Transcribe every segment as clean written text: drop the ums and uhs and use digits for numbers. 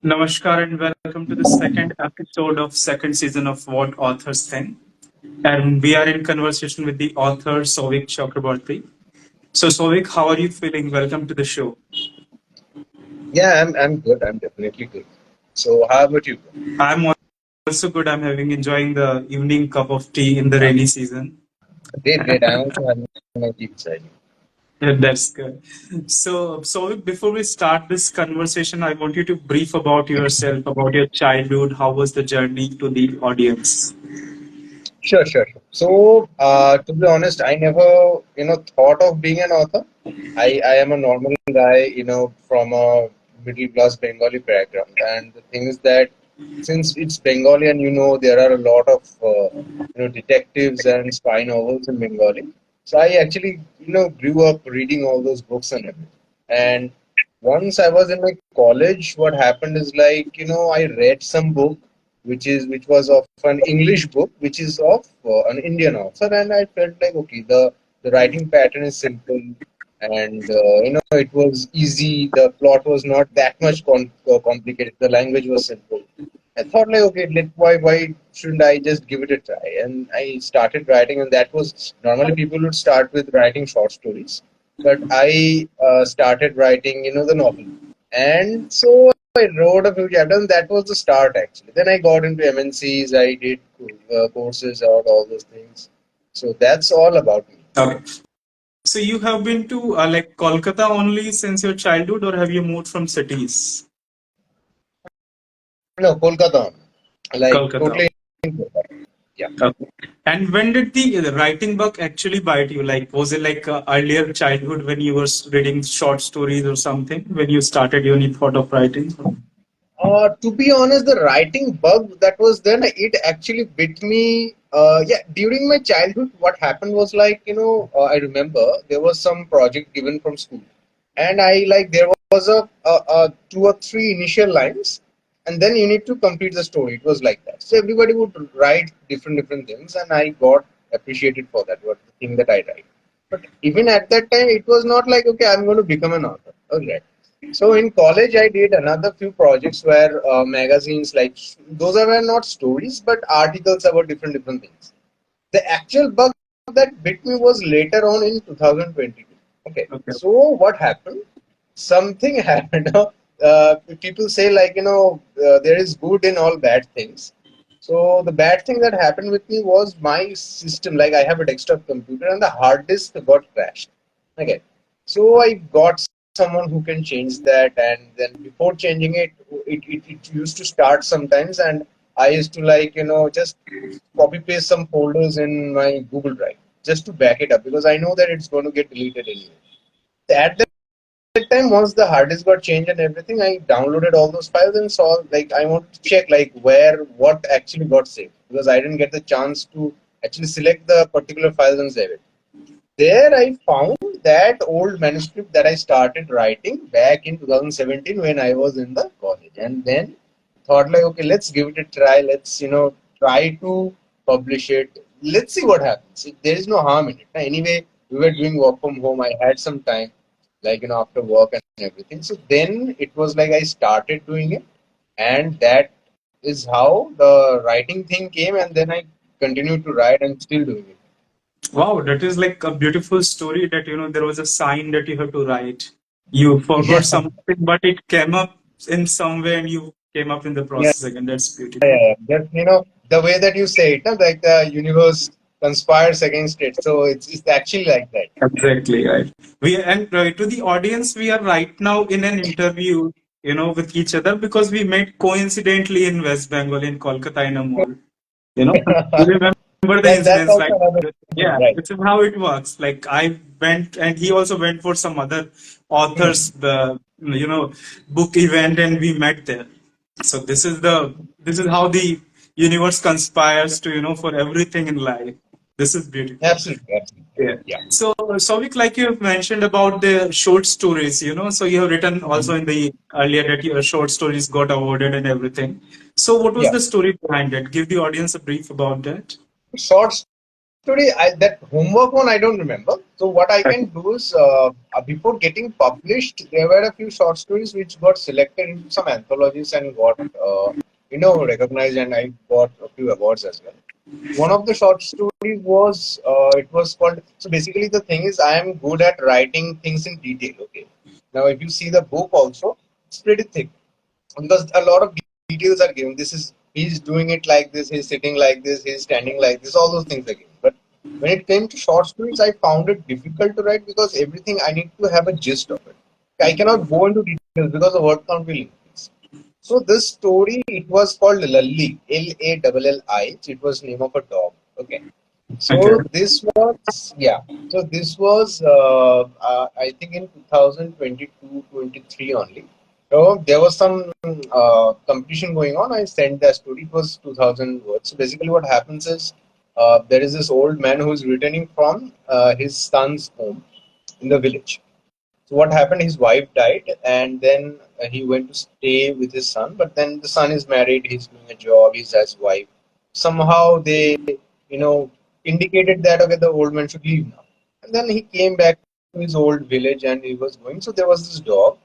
Namaskar and welcome to the second episode of second season of What Authors Think. And we are in conversation with the author Souvik Chakraborty. So Souvik, how are you feeling? Welcome to the show. Yeah, I'm good. I'm definitely good. So how about you? I'm also good. I'm enjoying the evening cup of tea in the rainy season. Great. I'm also having my tea beside me. That's good. So Souvik, before we start this conversation, I want you to brief about yourself, about your childhood. How was the journey to the audience? Sure. So, to be honest, I never, thought of being an author. I am a normal guy, from a middle class Bengali background. And the thing is that since it's Bengali and there are a lot of, detectives and spy novels in Bengali. So I actually, grew up reading all those books and everything. And once I was in my college, what happened is like, I read some book which was of an English book, which is of an Indian author, and I felt like okay, the writing pattern is simple, and it was easy. The plot was not that much complicated. The language was simple. I thought like okay, why shouldn't I just give it a try? And I started writing, and that was normally people would start with writing short stories, but I started writing the novel, and so I wrote a few chapters, and that was the start actually. Then I got into MNCs, I did courses out, all those things. So that's all about me. Okay. So you have been to like Kolkata only since your childhood, or have you moved from cities? No, Kolkata, like Kolkata. totally in Kolkata. Yeah. Okay. And when did the writing bug actually bite you? Like, was it like earlier childhood when you were reading short stories or something? When you started your thought of writing? To be honest, the writing bug that was then, it actually bit me. Yeah, during my childhood, what happened was like, I remember there was some project given from school, and there was a two or three initial lines, and then you need to complete the story. It was like that. So everybody would write different things, and I got appreciated for that. What the thing that I write. But even at that time, it was not like okay, I'm going to become an author. Okay. So in college, I did another few projects where magazines like those were not stories but articles about different things. The actual bug that bit me was later on in 2022. Okay, Okay. so what happened? Something happened. People say like there is good in all bad things. So the bad thing that happened with me was my system. Like I have a desktop computer and the hard disk got crashed. Okay, so I got someone who can change that, and then before changing it used to start sometimes, and I used to just copy paste some folders in my Google Drive just to back it up because I know that it's going to get deleted anyway. At that time, once the hard disk got changed and everything, I downloaded all those files and saw like I wanted to check like what actually got saved because I didn't get the chance to actually select the particular files and save it. There I found that old manuscript that I started writing back in 2017 when I was in the college, and then thought like okay, let's give it a try. Let's try to publish it. Let's see what happens. There is no harm in it. Anyway, we were doing work from home. I had some time, like after work and everything. So then it was like I started doing it, and that is how the writing thing came. And then I continued to write and still doing it. Wow, that is like a beautiful story that there was a sign that you have to write. You forgot Yeah, something, but it came up in some way and you came up in the yeah, process again. That's beautiful. yeah. Just the way that you say it, huh? Like the universe conspires against it. So it's actually like that. Exactly right. We and to the audience, we are right now in an interview, with each other because we met coincidentally in West Bengal in Kolkata in a mall. You remember the That's incidents, also like another thing, yeah, right? this is how it works. Like I went and he also went for some other authors, the book event, and we met there. So this is how the universe conspires to for everything in life. This is beautiful. Absolutely. Yeah. Yeah. So, Souvik, like you have mentioned about the short stories, so you have written also in the earlier that your short stories got awarded and everything. So, what was Yeah. the story behind it? Give the audience a brief about that. Short story. That homework one I don't remember, So what I can do is, before getting published, there were a few short stories which got selected into some anthologies and got, recognized, and I got a few awards as well. One of the short stories was, it was called. So basically, the thing is, I am good at writing things in detail. Okay. Now, if you see the book, also, it's pretty thick because a lot of details are given. This is he's doing it like this. He's sitting like this. He's standing like this. All those things are given. But when it came to short stories, I found it difficult to write because everything I need to have a gist of it. I cannot go into details because the word count will increase. So this story, it was called Lalli, Lally. It was name of a dog. Okay. Okay. So this was, yeah. So this was, I think in 2022-23 only. So there was some competition going on. I sent that story. It was 2000 words. So basically, what happens is, there is this old man who is returning from his son's home in the village. So what happened? His wife died, and then he went to stay with his son. But then the son is married. He's doing a job. He's his wife. Somehow they, indicated that okay, the old man should leave now. And then he came back to his old village, and he was going. So there was this dog,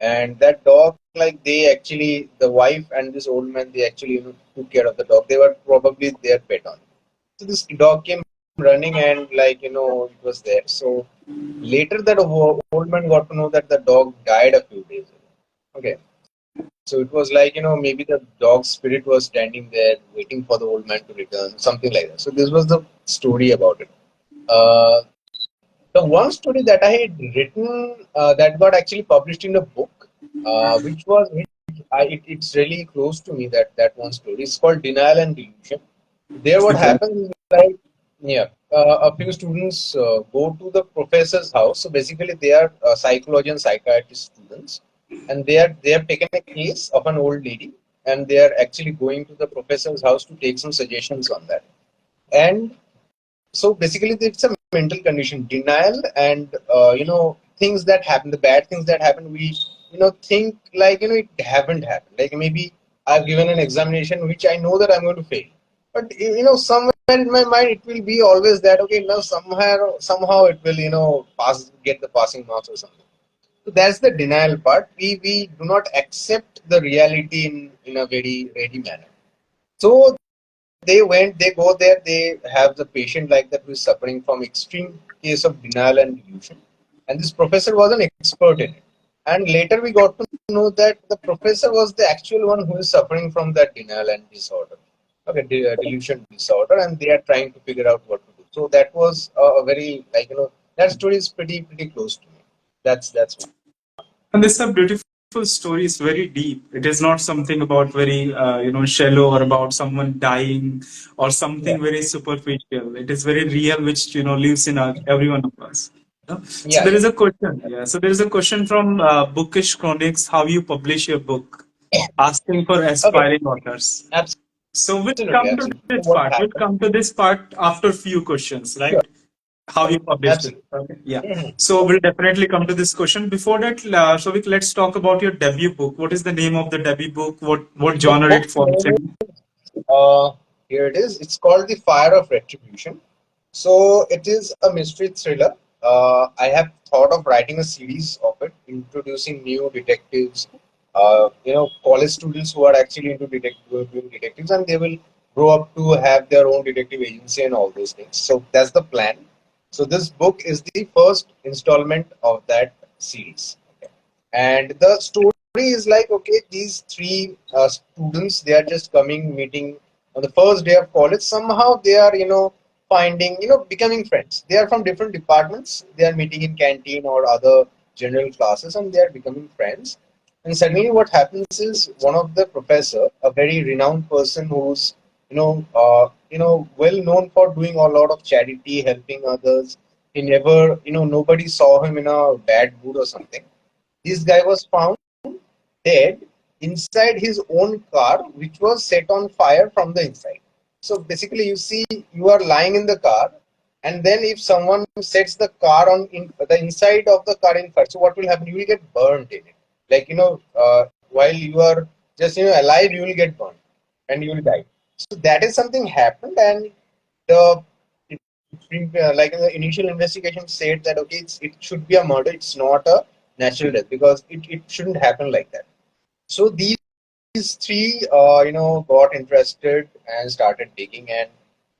and that dog, like they actually, the wife and this old man, they actually took care of the dog. They were probably their pet on. So this dog came running, and it was there. So later, that old man got to know that the dog died a few days ago. Okay. So it was like, maybe the dog's spirit was standing there waiting for the old man to return, something like that. So this was the story about it. Uh, the one story that I had written that got actually published in a book, it's really close to me, that one story. It's called Denial and Delusion. There, what Okay. happens is like, yeah, a few students go to the professor's house. So basically, they are psychology and psychiatry students, and they have taken a case of an old lady, and they are actually going to the professor's house to take some suggestions on that. And so basically, it's a mental condition, denial, and things that happen, the bad things that happen. We think like it haven't happened. Like maybe I've given an examination which I know that I'm going to fail, but somewhere in my mind it will be always that okay, now somehow it will pass, get the passing marks or something. So that's the denial part. We do not accept the reality in a very ready manner. So they go there, they have the patient like that who is suffering from extreme case of denial and delusion. And this professor was an expert in it. And later we got to know that the professor was the actual one who is suffering from that denial and disorder. Okay, delusion disorder, and they are trying to figure out what to do. So that was a very that story is pretty close to me. That's one. And this is a beautiful story. It's very deep. It is not something about very, shallow or about someone dying or Yeah, something very superficial. It is very real, which, lives in every one of us. So yeah, there yeah. is a question. Yeah. So there is a question from Bookish Chronics, how you publish your book, asking for Okay, aspiring authors. So we'll absolutely, come to absolutely. So this what part. We'll happened? come to this part after few questions, Sure, right? How you published it. absolutely. Okay. Yeah. Mhm. So we'll definitely come to this question. Before that, Souvik, let's talk about your debut book. What is the name of the debut book? What The genre book it falls name in? Uh, here it is. It's called The Fire of Retribution. So it is a mystery thriller. I have thought of writing a series of it, introducing new detectives, college students who are actually into doing detectives, and they will grow up to have their own detective agency and all those things. So that's the plan. So this book is the first installment of that series. Okay. And the story is like, okay, these three students, they are just coming, meeting on the first day of college. Somehow they are, finding, becoming friends. They are from different departments. They are meeting in canteen or other general classes, and they are becoming friends. And suddenly, what happens is one of the professor, a very renowned person who's, well known for doing a lot of charity, helping others. He never, nobody saw him in a bad mood or something. This guy was found dead inside his own car, which was set on fire from the inside. So basically, you see, you are lying in the car, and then if someone sets the car on in the inside of the car in fire, so what will happen? You will get burned in it. Like while you are just alive, you will get burned and you will die. So that is something happened, and the like in the initial investigation said that okay, it should be a murder. It's not a natural death because it shouldn't happen like that. So these three, got interested and started digging, and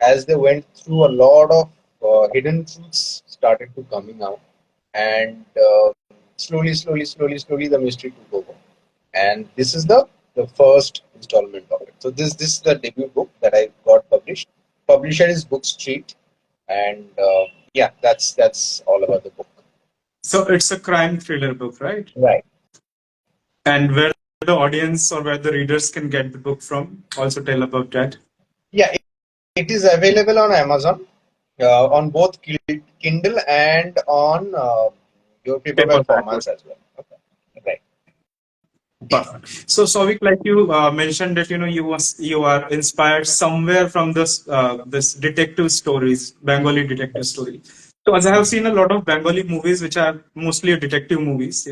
as they went through, a lot of hidden truths started to coming out, and slowly, the mystery took over. And this is the first installment of it. So this is the debut book that I got published. Publisher is Book Street, and yeah, that's all about the book. So it's a crime thriller book, right? Right. And where the audience or where the readers can get the book from? Also tell about that. Yeah, it is available on Amazon, on both Kindle and on your paperback Paperback. formats as well. Okay. Right. Perfect. So, Souvik, like you mentioned that you are inspired somewhere from this detective stories, Bengali detective story. So, as I have seen a lot of Bengali movies, which are mostly detective movies,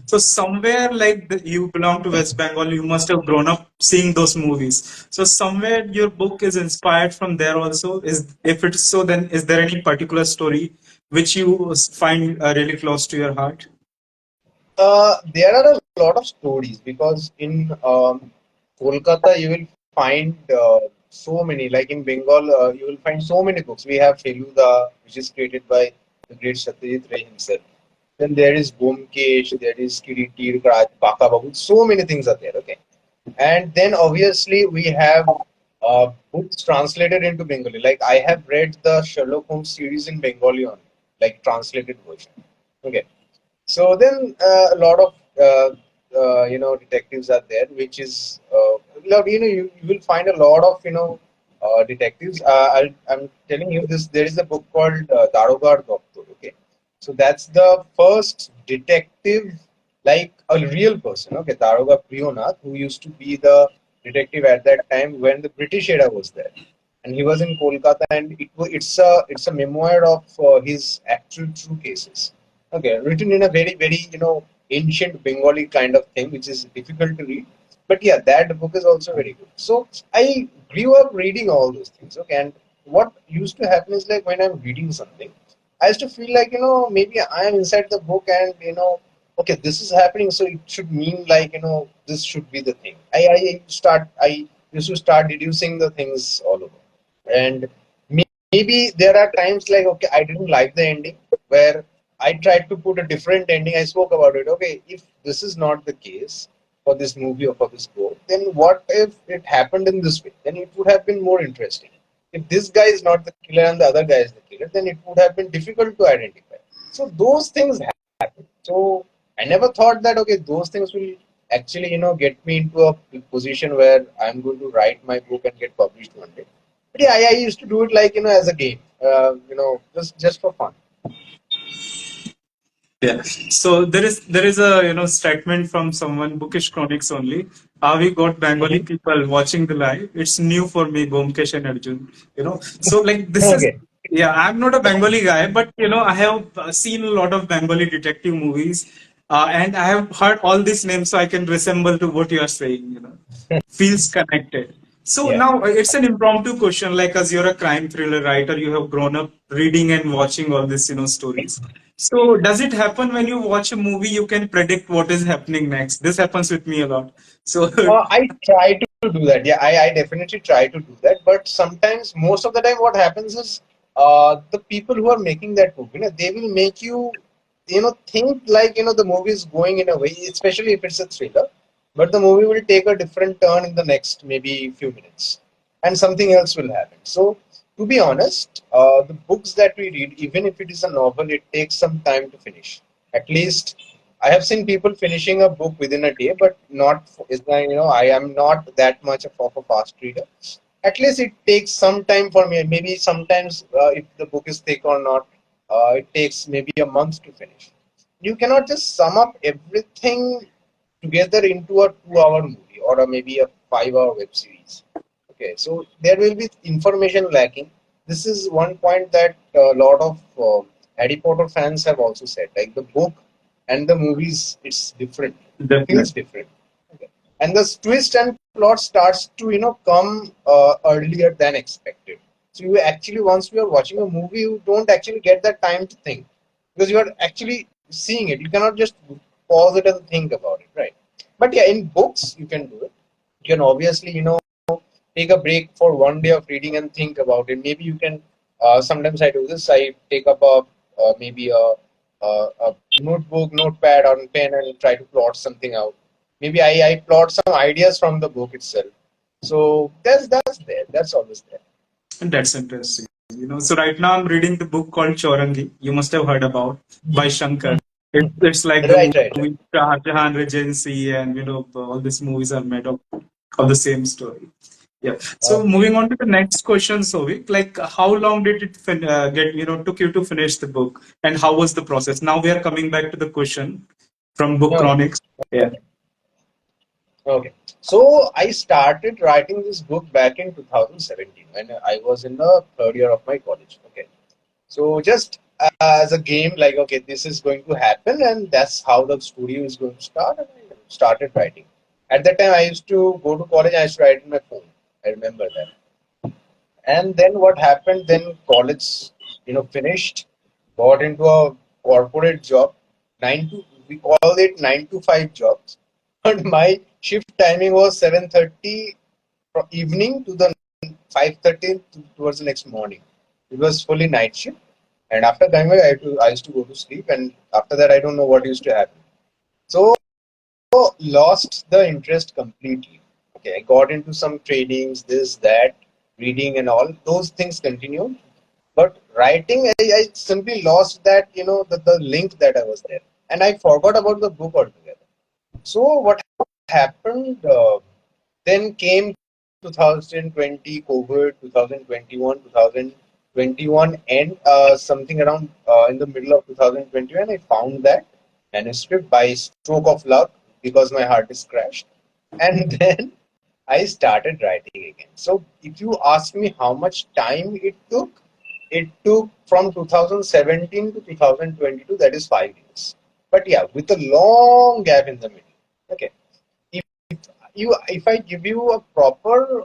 So, somewhere like you belong to West Bengal, you must have grown up seeing those movies. So, somewhere your book is inspired from there also. Is if it's so, then is there any particular story which you find really close to your heart? There are a lot of stories because in Kolkata you will find so many. Like in Bengal, you will find so many books. We have Feluda, which is created by the great Satyajit Ray himself. Then there is Bomkesh, there is Kiritir, Baka Babu. So many things are there. Okay, and then obviously we have books translated into Bengali. Like I have read the Sherlock Holmes series in Bengali only, like translated version. Okay, so then a lot of detectives are there, which is you will find a lot of detectives. I'm telling you this. There is a book called Darogar Doctor. Okay, so that's the first detective, like a real person. Okay, Daroga Priyonath, who used to be the detective at that time when the British era was there, and he was in Kolkata, and it's a memoir of his actual true cases. Okay, written in a very, very, ancient Bengali kind of thing, which is difficult to read. But yeah, that book is also very good. So I grew up reading all those things. Okay, and what used to happen is like when I'm reading something, I used to feel like, maybe I am inside the book and, okay, this is happening, so it should mean like, this should be the thing. I used to start deducing the things all over. And maybe there are times like, okay, I didn't like the ending where I tried to put a different ending. I spoke about it. Okay, if this is not the case for this movie or for this book, then what if it happened in this way? Then it would have been more interesting. If this guy is not the killer and the other guy is the killer, then it would have been difficult to identify. So those things happen. So I never thought that okay, those things will actually get me into a position where I'm going to write my book and get published one day. But yeah, I used to do it like as a game, just for fun. Yeah. So there is a statement from someone, Bookish Chronics only. We got Bengali Mhm. people watching the live. It's new for me, Bomkesh and Arjun. So like this is, Okay. yeah. I'm not a Bengali guy, but I have seen a lot of Bengali detective movies, and I have heard all these names, so I can resemble to what you are saying. Feels connected. So Yeah. now it's an impromptu question, like as you're a crime thriller writer, you have grown up reading and watching all these, stories. So does it happen when you watch a movie, you can predict what is happening next? This happens with me a lot. So I try to do that. Yeah, I definitely try to do that. But sometimes, most of the time, what happens is the people who are making that movie, they will make you, think like, the movie is going in a way, especially if it's a thriller. But the movie will take a different turn in the next maybe few minutes, and something else will happen. So, to be honest, the books that we read, even if it is a novel, it takes some time to finish. At least I have seen people finishing a book within a day, but not is I am not that much of a fast reader. At least it takes some time for me. Maybe sometimes if the book is thick or not, it takes maybe a month to finish. You cannot just sum up everything together into a 2 hour movie or maybe a 5 hour web series. Okay, so there will be information lacking. This is one point that a lot of Harry Potter fans have also said. Like the book and the movies, it's different. It feels definitely. different. Okay. And the twist and plot starts to come earlier than expected. So you actually, once you are watching a movie, you don't actually get that time to think because you are actually seeing it. You cannot just pause it and think about it, right? But yeah, in books you can do it. You can obviously, take a break for one day of reading and think about it. Maybe you can. Sometimes I do this. I take up maybe a notebook, notepad, or a pen and try to plot something out. Maybe I plot some ideas from the book itself. So that's there. That's always there. That's interesting. So right now I'm reading the book called Chaurangi. You must have heard about by Shankar. It's like the Right, right, right. movie Shah Jahan Regency, and all these movies are made of the same story. Yeah. So Okay. moving on to the next question, Souvik, like how long did it took you to finish the book, and how was the process? Now we are coming back to the question from Book Okay. Chronics. Yeah. Okay. So I started writing this book back in 2017 when I was in the third year of my college. Okay. So just as a game, like, okay, this is going to happen, and that's how the studio is going to start. And I started writing. At that time, I used to go to college. I used to write on my phone. I remember that. And then what happened? Then college, finished, got into a corporate job. We call it 9 to 5 jobs. But my shift timing was 7:30 from evening to the 5:30 towards the next morning. It was fully night shift. And after coming back, I used to go to sleep. And after that, I don't know what used to happen. So lost the interest completely. Okay, I got into some trainings, this, that, reading, and all. Those things continued. But writing, I simply lost that, the link that I was there. And I forgot about the book altogether. So what happened? Then came 2020 COVID, 2021, 2021, and something around in the middle of 2021, I found that manuscript by stroke of luck because my hard disk crashed, and then I started writing again. So if you ask me how much time it took from 2017 to 2022. That is 5 years. But yeah, with a long gap in the middle. Okay, if I give you a proper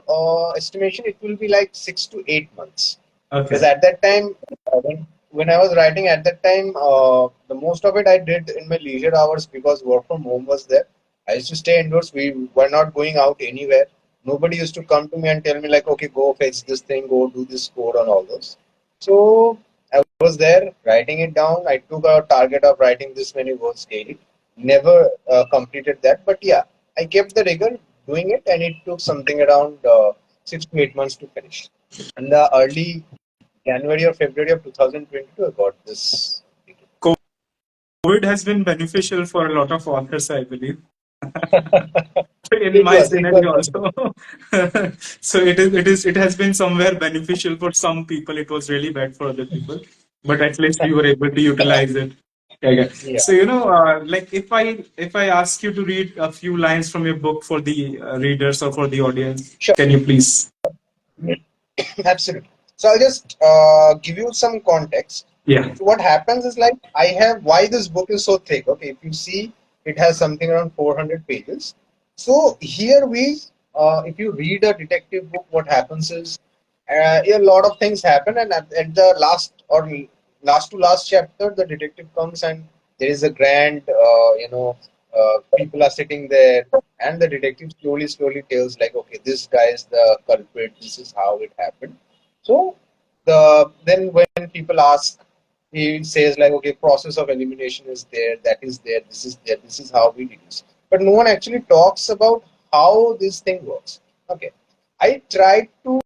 estimation, it will be like 6 to 8 months. Because Okay. at that time, when I was writing at that time, the most of it I did in my leisure hours because work from home was there. I used to stay indoors. We were not going out anywhere. Nobody used to come to me and tell me like, okay, go fetch this thing, go do this code and all those. So I was there writing it down. I took a target of writing this many words daily. Never completed that, but yeah, I kept the rigor doing it, and it took something around 6 to 8 months to finish. And the early January or February of 2022, I got this. COVID has been beneficial for a lot of authors, I believe. In It my was, it was. scenario also. So it has been somewhere beneficial for some people. It was really bad for other people, but at least we were able to utilize it. Yeah, yeah. Yeah, So like if I ask you to read a few lines from your book for the readers or for the audience, sure, can you please? absolutely. So I'll just give you some context. Yeah. So what happens is like I have why this book is so thick. Okay, if you see, it has something around 400 pages. So here if you read a detective book, what happens is a lot of things happen, and at the last to last chapter, the detective comes and there is a grand, people are sitting there, and the detective slowly tells like, okay, this guy is the culprit. This is how it happened. So then when people ask, he says like, okay, process of elimination is there, that is there, this is there, this is how we deduce. But no one actually talks about how this thing works. Okay, I tried to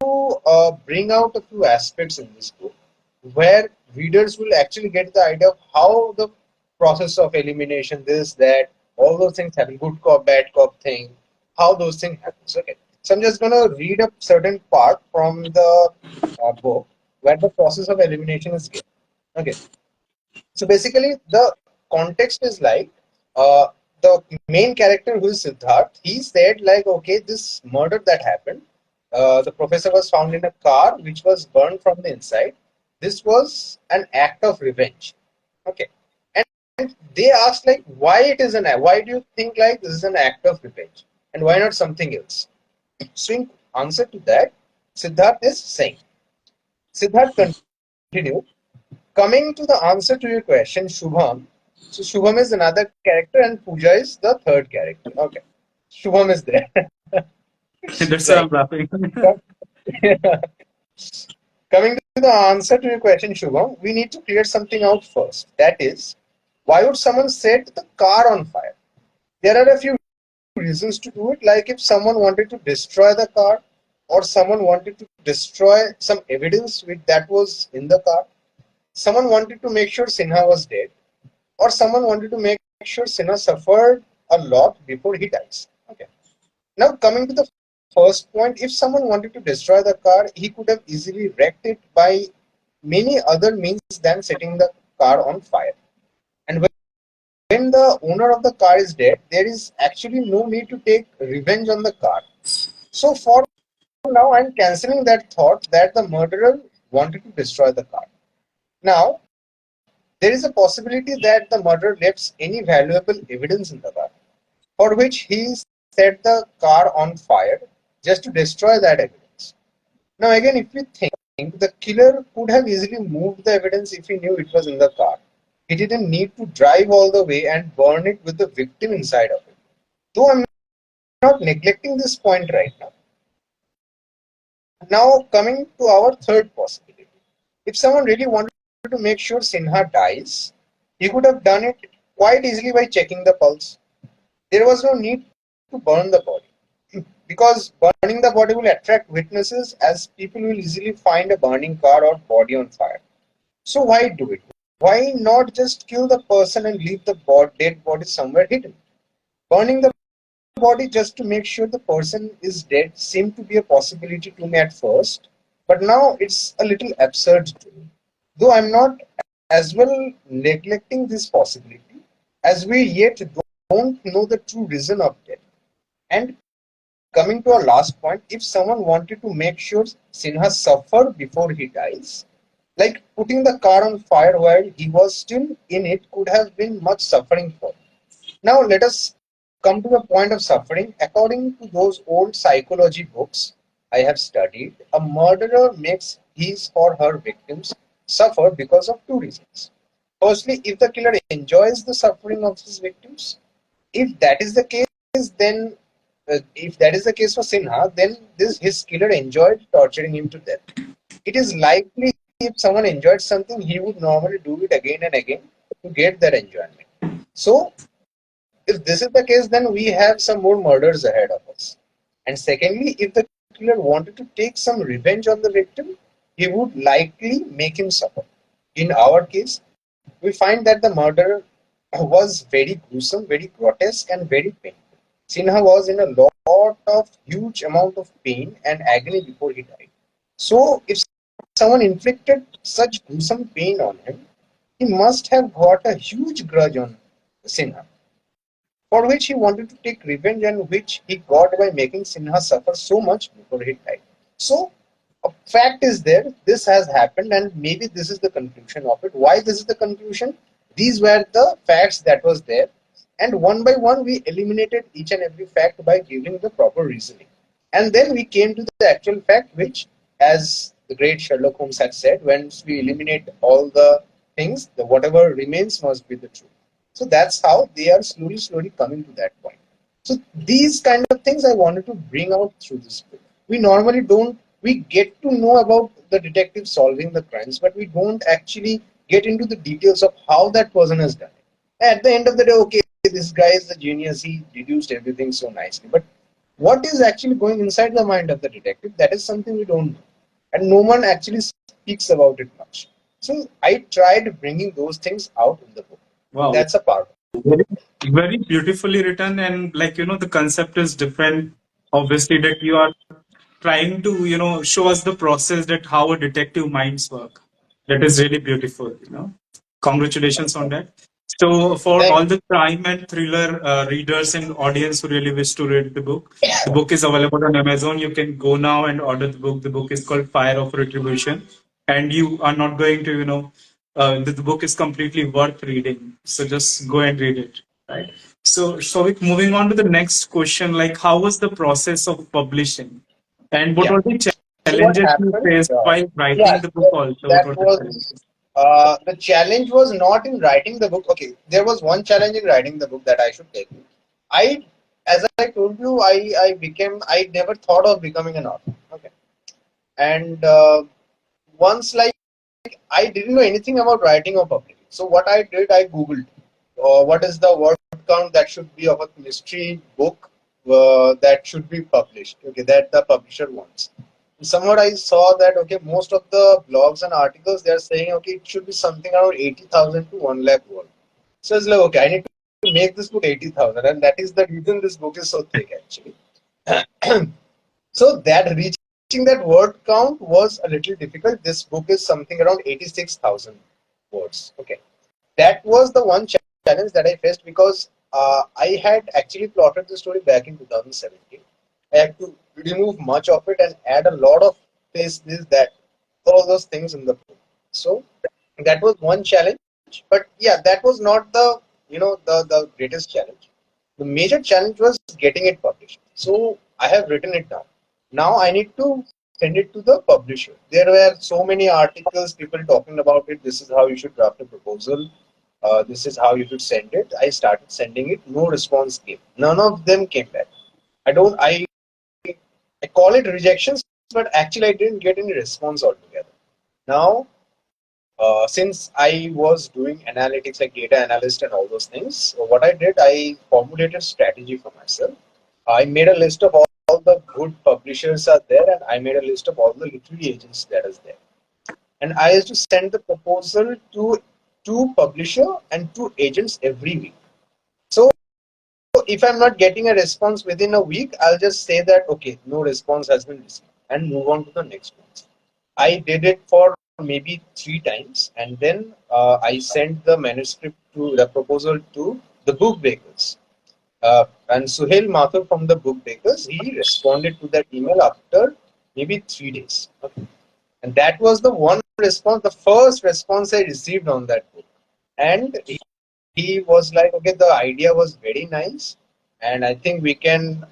bring out a few aspects in this book where readers will actually get the idea of how the process of elimination, this, that, all those things happen, good cop, bad cop thing, how those things happen. Okay, so I'm just gonna read a certain part from the book where the process of elimination is given. Okay, so basically the context is like uh, the main character who is Siddharth, he said like, okay, this murder that happened, the professor was found in a car which was burned from the inside. This was an act of revenge. Okay, and they asked like, why it is an act? Why do you think like this is an act of revenge, and why not something else? So in answer to that, Siddharth is saying, Siddharth continued. Coming to the answer to your question, Shubham. So Shubham is another character and Pooja is the third character. Okay. Shubham is there. That's why I'm Right. laughing. Coming to the answer to your question, Shubham, we need to clear something out first. That is, why would someone set the car on fire? There are a few reasons to do it, like if someone wanted to destroy the car, or someone wanted to destroy some evidence that was in the car, someone wanted to make sure Sinha was dead, or someone wanted to make sure Sinha suffered a lot before he dies. Okay. Now, coming to the first point, if someone wanted to destroy the car, he could have easily wrecked it by many other means than setting the car on fire. And when the owner of the car is dead, there is actually no need to take revenge on the car. So, for now, I'm cancelling that thought that the murderer wanted to destroy the car. Now, there is a possibility that the murderer left any valuable evidence in the car, for which he set the car on fire just to destroy that evidence. Now, again, if we think the killer could have easily moved the evidence if he knew it was in the car. He didn't need to drive all the way and burn it with the victim inside of it. Though I'm not neglecting this point right now. Now, coming to our third possibility. If someone really wanted to make sure Sinha dies, he could have done it quite easily by checking the pulse. There was no need to burn the body, because burning the body will attract witnesses, as people will easily find a burning car or body on fire. So why do it? Why not just kill the person and leave the dead body somewhere hidden? Burning the body just to make sure the person is dead seemed to be a possibility to me at first, but now it's a little absurd to me. Though I'm not as well neglecting this possibility, as we yet don't know the true reason of death. And coming to our last point, if someone wanted to make sure Sinha suffer before he dies, like putting the car on fire while he was still in it could have been much suffering for him. Now let us come to the point of suffering. According to those old psychology books I have studied, a murderer makes his or her victims suffer because of two reasons. Firstly, if the killer enjoys the suffering of his victims, if that is the case, then if that is the case for Sinha, then this his killer enjoyed torturing him to death. It is likely if someone enjoyed something, he would normally do it again and again to get that enjoyment. So, if this is the case, then we have some more murders ahead of us. And secondly, if the killer wanted to take some revenge on the victim, he would likely make him suffer. In our case, we find that the murder was very gruesome, very grotesque, and very painful. Sinha was in a lot of huge amount of pain and agony before he died. So, if someone inflicted such gruesome pain on him, he must have got a huge grudge on Sinha, for which he wanted to take revenge and which he got by making Sinha suffer so much before he died. So, a fact is there, this has happened, and maybe this is the conclusion of it. Why this is the conclusion? These were the facts that was there, and one by one we eliminated each and every fact by giving the proper reasoning. And then we came to the actual fact, which, as the great Sherlock Holmes had said, once we eliminate all the things, the whatever remains must be the truth. So that's how they are slowly coming to that point. So these kind of things I wanted to bring out through this book. We normally don't, we get to know about the detective solving the crimes, but we don't actually get into the details of how that person has done it. At the end of the day, okay, this guy is the genius, he deduced everything so nicely. But what is actually going inside the mind of the detective, that is something we don't know. And no one actually speaks about it much. So I tried bringing those things out in the book. Wow. That's a part. Very, very beautifully written, and like the concept is different. Obviously, that you are trying to show us the process that how a detective minds work. That is really beautiful. Congratulations on that. So, for Thank all the crime and thriller readers and audience who really wish to read the book is available on Amazon. You can go now and order the book. The book is called Fire of Retribution, and you are not going to, the book is completely worth reading. So just go and read it, right? So, Souvik, moving on to the next question, like how was the process of publishing, and what Yeah. were the So what challenges you happened? faced while Yeah, writing the book so also? What that were the was challenges? the challenge was not in writing the book. Okay, there was one challenge in writing the book that I should tell you. I, as I told you, I never thought of becoming an author. Okay, and once like I didn't know anything about writing or publishing. So what I did, I googled what is the word count that should be of a mystery book that should be published. Okay, that the publisher wants. Somewhat I saw that okay, most of the blogs and articles they are saying okay, it should be something around 80,000 to 1 lakh word. So it's like okay, I need to make this book 80,000, and that is the reason this book is so thick actually. So that reaching that word count was a little difficult. This book is something around 86,000 words. Okay, that was the one challenge that I faced because I had actually plotted the story back in 2017. I had to remove much of it and add a lot of this, that, all those things in the book. So that was one challenge. But yeah, that was not the the greatest challenge. The major challenge was getting it published. So I have written it down. Now I need to send it to the publisher. There were so many articles, people talking about it. This is how you should draft a proposal. This is how you should send it. I started sending it. No response came. None of them came back. I don't. I call it rejections, but actually I didn't get any response altogether. Now, since I was doing analytics like data analyst and all those things, so what I did, I formulated strategy for myself. I made a list of all the good publishers are there, and I made a list of all the literary agents that is there. And I used to send the proposal to publisher and to agents every week. So if I'm not getting a response within a week, I'll just say that okay, no response has been received and move on to the next one. I did it for maybe 3 times, and then I sent the manuscript to the proposal to the book bakers. And Suhail Mathur from the book bakers, he responded to that email after maybe 3 days. Okay. And that was the one response, the first response I received on that book. And he was like, okay, the idea was very nice, and I think we can,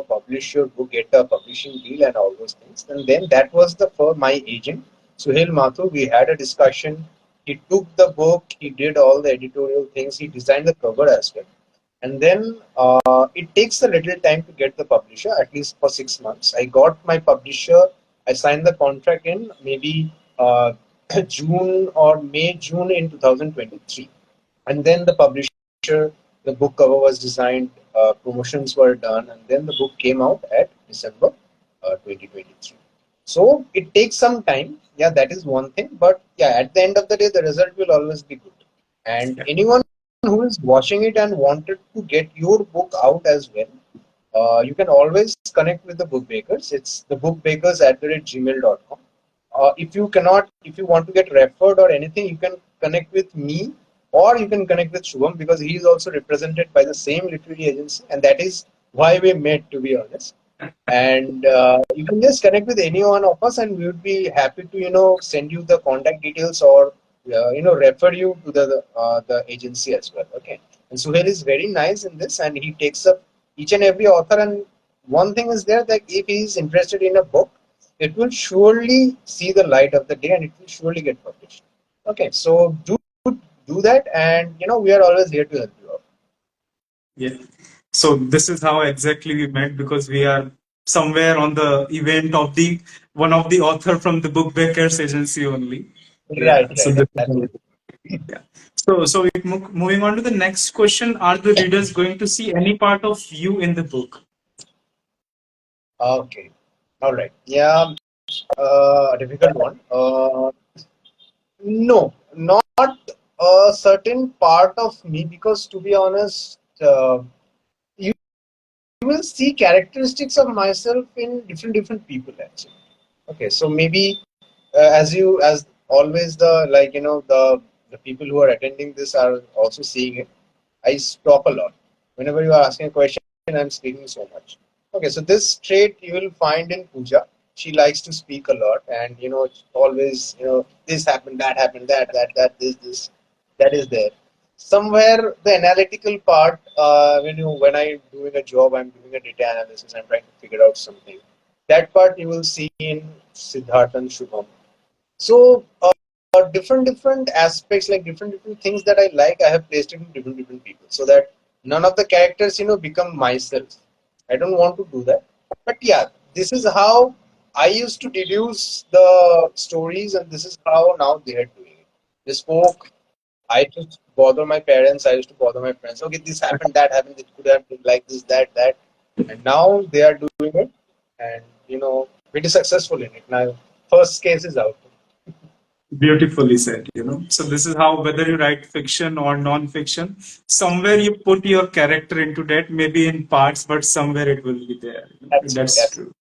publish your book, get a publishing deal, and all those things. And then that was the for my agent, Suhail Mathur. We had a discussion. He took the book, he did all the editorial things, he designed the cover as well. And then it takes a little time to get the publisher, at least for 6 months. I got my publisher. I signed the contract in maybe June or May, June in 2023. And then the publisher, the book cover was designed, promotions were done, and then the book came out at December 2023. So it takes some time. Yeah, that is one thing. But yeah, at the end of the day, the result will always be good. And Yeah. anyone who is watching it and wanted to get your book out as well, you can always connect with the book bakers. It's the bookbakers@gmail.com. If you want to get referred or anything, you can connect with me or you can connect with Shubham because he is also represented by the same literary agency, and that is why we met, to be honest. And you can just connect with any one of us, and we would be happy to send you the contact details or refer you to the agency as well. Okay. And Suhail is very nice in this, and he takes up each and every author. And one thing is there that if he is interested in a book, it will surely see the light of the day, and it will surely get published. Okay. So do that, and we are always here to help you out. Yeah. So this is how exactly we met because we are somewhere on the event of the one of the author from the book bakers agency only. Right, Yeah. So right. this is how. Absolutely. Yeah. So moving on to the next question: are the readers going to see any part of you in the book? Okay. All right. Yeah. A difficult one. No, not a certain part of me because, to be honest, you will see characteristics of myself in different people actually. Okay, so maybe as always the people who are attending this are also seeing it. I talk a lot. Whenever you are asking a question, I'm speaking so much. Okay, so this trait you will find in Pooja. She likes to speak a lot, and always this happened, that this that is there. Somewhere the analytical part, when I'm doing a job, I'm doing a data analysis, I'm trying to figure out something. That part you will see in Siddharth and Shubham. So different aspects, like different things that I like, I have placed it in different people, so that none of the characters become myself. I don't want to do that. But yeah, this is how I used to deduce the stories, and this is how now they are doing it. They spoke. I used to bother my parents. I used to bother my friends. Okay, this happened, that happened. It could have been like this, that, and now they are doing it, and pretty successful in it. Now, first case is out. Beautifully said, So this is how, whether you write fiction or non-fiction, somewhere you put your character into that, maybe in parts, but somewhere it will be there. That's true. That's true.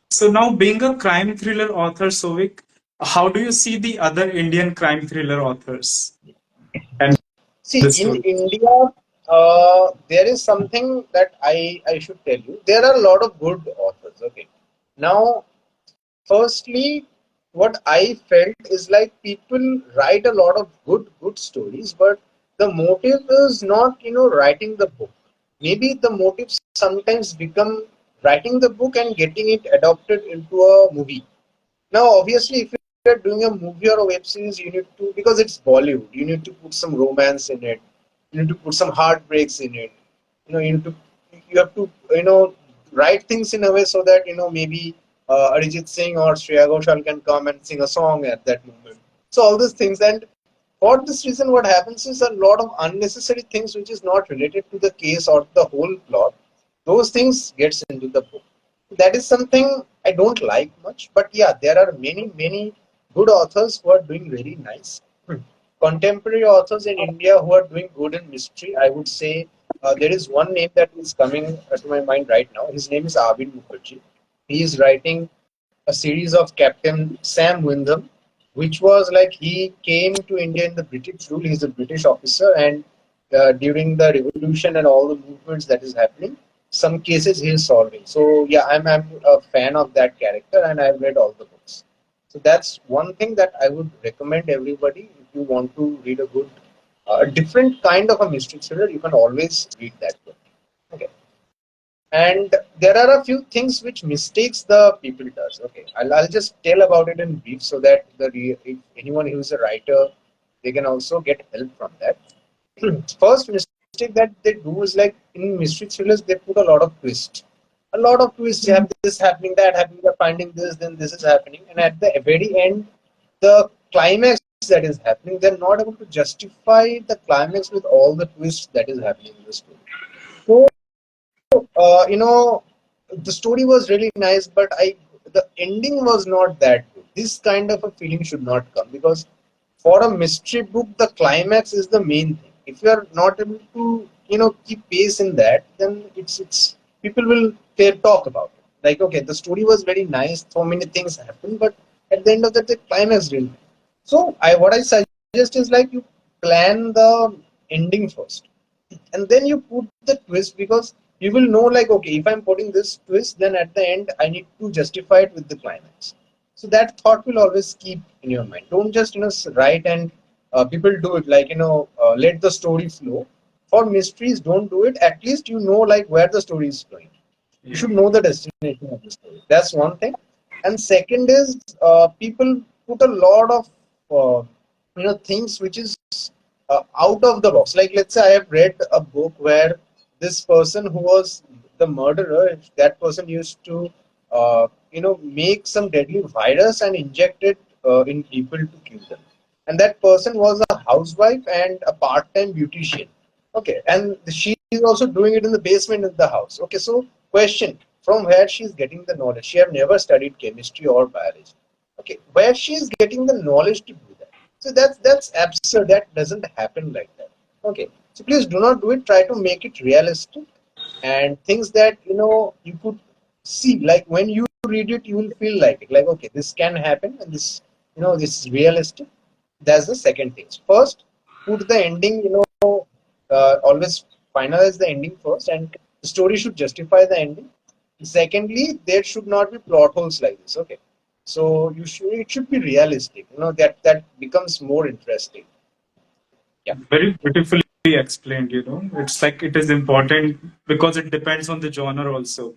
So now, being a crime thriller author, Souvik, how do you see the other Indian crime thriller authors and See, the in story? India, there is something that I should tell you. There are a lot of good authors. Okay. Now, firstly, what I felt is like people write a lot of good stories, but the motive is not writing the book. Maybe the motive sometimes become writing the book and getting it adopted into a movie. Now, obviously, if you're doing a movie or a web series, you need to, because it's Bollywood, you need to put some romance in it. You need to put some heartbreaks in it. You have to, write things in a way so that, maybe Arijit Singh or Shreya Ghoshal can come and sing a song at that moment. So all these things. And for this reason, what happens is a lot of unnecessary things which is not related to the case or the whole plot. Those things gets into the book. That is something I don't like much. But yeah, there are many good authors who are doing very nice. Contemporary authors in India who are doing good in mystery, I would say there is one name that is coming to my mind right now. His name is Arvind Mukherjee. He is writing a series of Captain Sam Windham, which was like he came to India in the British rule. He's a British officer, and during the revolution and all the movements that is happening, some cases he is solving. So yeah, I'm a fan of that character, and I've read all the books. So that's one thing that I would recommend everybody. If you want to read a good, different kind of a mystery thriller, you can always read that book. Okay. And there are a few things which mistakes the people does. Okay, I'll just tell about it in brief so that if anyone who is a writer, they can also get help from that. First mistake that they do is like in mystery thrillers, they put a lot of twists. A lot of twists. You have this happening, that happening, they're finding this, then this is happening, and at the very end, the climax that is happening, they're not able to justify the climax with all the twists that is happening in the story. So the story was really nice, but the ending was not that good. This kind of a feeling should not come, because for a mystery book, the climax is the main thing. If you are not able to, keep pace in that, then it's people will talk about it. Like, okay, the story was very nice, so many things happened, but at the end of the climax really. So what I suggest is like you plan the ending first, and then you put the twist, because you will know like, okay, if I'm putting this twist, then at the end I need to justify it with the climax. So that thought will always keep in your mind. Don't just write and people do it like let the story flow. For mysteries, don't do it. At least like where the story is going. You should know the destination of the story. That's one thing. And second is people put a lot of things which is out of the box. Like, let's say I have read a book where this person who was the murderer, that person used to make some deadly virus and inject it in people to kill them. And that person was a housewife and a part-time beautician. Okay, and she is also doing it in the basement of the house. Okay, so question, from where she is getting the knowledge? She have never studied chemistry or biology. Okay, where she is getting the knowledge to do that? So that's absurd. That doesn't happen like that. Okay, so please do not do it. Try to make it realistic, and things that you could see. Like when you read it, you will feel like it. Like, okay, this can happen, and this is realistic. That's the second thing. First, put the ending. Always finalize the ending first, and the story should justify the ending. Secondly, there should not be plot holes like this. Okay, so it should be realistic. That becomes more interesting. Yeah. Very beautifully explained, It's like it is important because it depends on the genre also.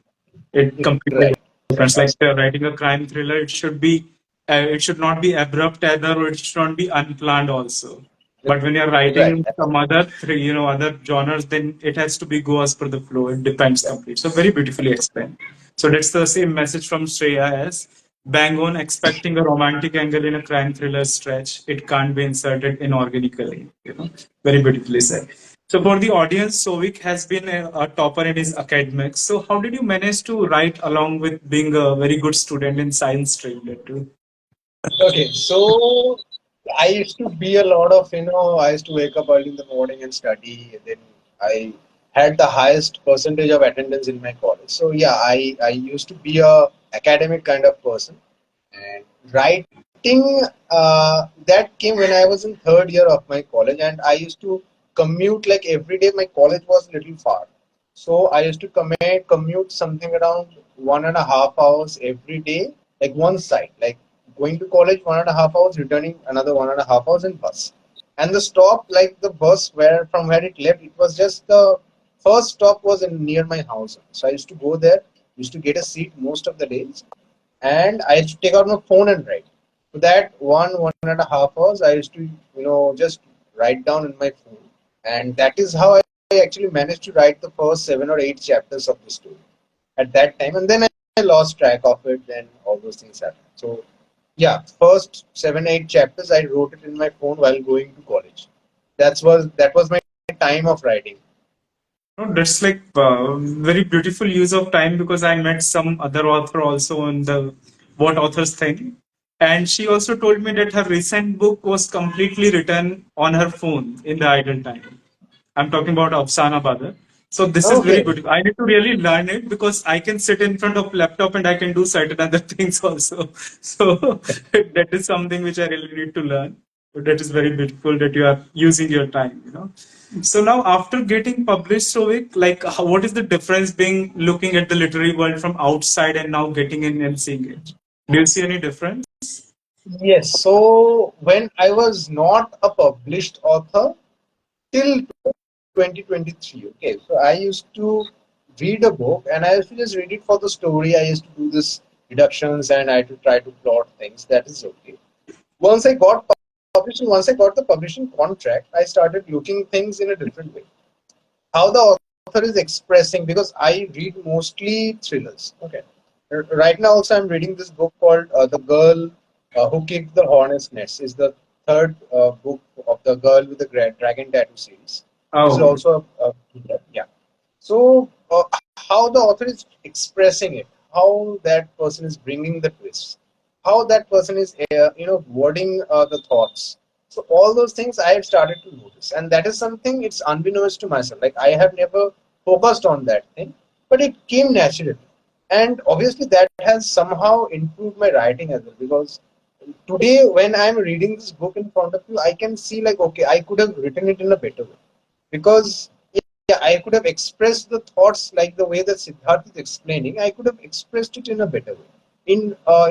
It completely. Right. It's like writing a crime thriller. It should not be abrupt either, or it should not be unplanned also. But when you're Right. writing some other genres, then it has to be go as per the flow. It depends completely. So very beautifully explained. So that's the same message from Shreya as bang on expecting a romantic angle in a crime thriller stretch. It can't be inserted inorganically. Very beautifully said. So for the audience, Souvik has been a topper in his academics. So how did you manage to write along with being a very good student in science stream? Okay, so I used to be a lot of, I used to wake up early in the morning and study. And then I had the highest percentage of attendance in my college. So yeah, I used to be a academic kind of person. And writing, that came when I was in third year of my college, and I used to commute like every day. My college was a little far, so I used to commute something around 1.5 hours every day, like one side, like going to college 1.5 hours, returning another 1.5 hours in bus. And the stop, like the bus where from where it left, it was just the first stop was in near my house. So I used to go there, used to get a seat most of the days, and I used to take out my phone and write. So that 1.5 hours, I used to, just write down in my phone, and that is how I actually managed to write the first 7 or 8 chapters of the story at that time, and then I lost track of it. Then all those things happened. So yeah, first 7, 8 chapters I wrote it in my phone while going to college. That was my time of writing. No, that's like very beautiful use of time because I met some other author also on the what authors think. And she also told me that her recent book was completely written on her phone in the idle time. I'm talking about Afsana Badar. So this is very Okay. good. I need to really learn it because I can sit in front of laptop and I can do certain other things also. So that is something which I really need to learn. But that is very beautiful that you are using your time. So now after getting published, Sovik, like what is the difference being looking at the literary world from outside and now getting in and seeing it? Do you see any difference? Yes. So when I was not a published author till 2023. Okay, so I used to read a book and I used to just read it for the story. I used to do this deductions and I had to try to plot things. That is okay. Once I got publishing, once I got the publishing contract, I started looking things in a different way. How the author is expressing, because I read mostly thrillers. Okay, right now also I'm reading this book called "The Girl Who Kicked the Hornet's Nest." Is the third book of the Girl with the Dragon Tattoo series. This is Oh, also a yeah. So how the author is expressing it, how that person is bringing the twists, how that person is wording the thoughts. So all those things I have started to notice, and that is something it's unbeknownst to myself. Like I have never focused on that thing, but it came naturally, and obviously that has somehow improved my writing as well. Because today, when I'm reading this book in front of you, I can see like okay, I could have written it in a better way, because yeah, I could have expressed the thoughts like the way that Siddharth is explaining. I could have expressed it in a better way, in a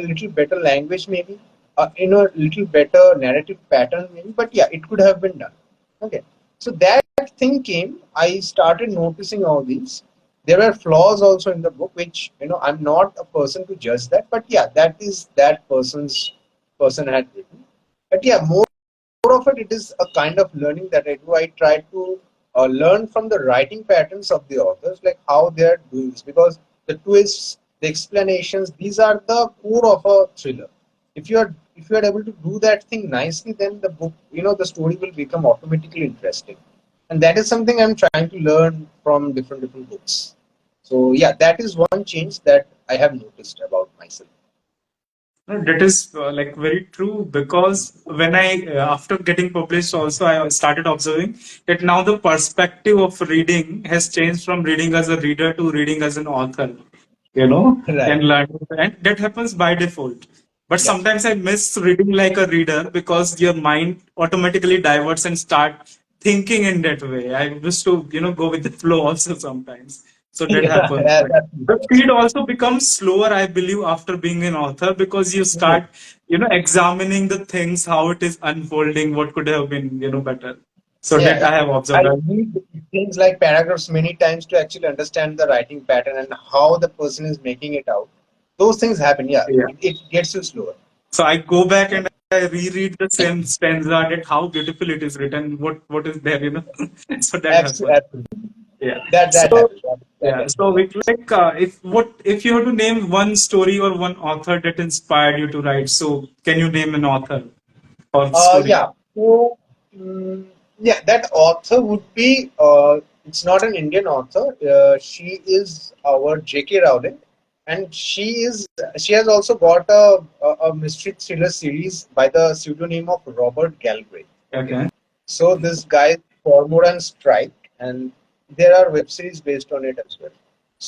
little better language maybe, in a little better narrative pattern maybe. But yeah, it could have been done. Okay, so that thing came. I started noticing all these. There were flaws also in the book, which I'm not a person to judge that. But yeah, that is that person had written. But yeah, more of it, it is a kind of learning that I do. I try to learn from the writing patterns of the authors, like how they are doing this, because the twists, the explanations, these are the core of a thriller. If you are able to do that thing nicely, then the book, the story will become automatically interesting, and that is something I'm trying to learn from different books. So yeah, that is one change that I have noticed about myself. no, that is like very true because when after getting published, also I started observing that now the perspective of reading has changed from reading as a reader to reading as an author, Right. and learning, and that happens by default. But Yeah. sometimes I miss reading like a reader because your mind automatically diverts and start thinking in that way. I used to go with the flow also sometimes. So that Yeah. happens. The That's speed also becomes slower, I believe, after being an author because you start examining the things, how it is unfolding, what could have been better. So that Yeah, I have I observed. read things like paragraphs many times to actually understand the writing pattern and how the person is making it out. Those things happen. Yeah, Yeah. it gets you slower. So I go back and I reread the same stanza that how beautiful it is written, what is there, So that Absolutely, happens. absolutely. Yeah. That So happens. That yeah. So definitely with happens. like if you have to name one story or one author that inspired you to write, so can you name an author or story? Yeah. So, mm, yeah, that author would be. It's not an Indian author. She is our J.K. Rowling, and she has also got a mystery thriller series by the pseudonym of Robert Galbraith. Okay. Okay. So this guy Cormoran Strike, and there are web series based on it as well.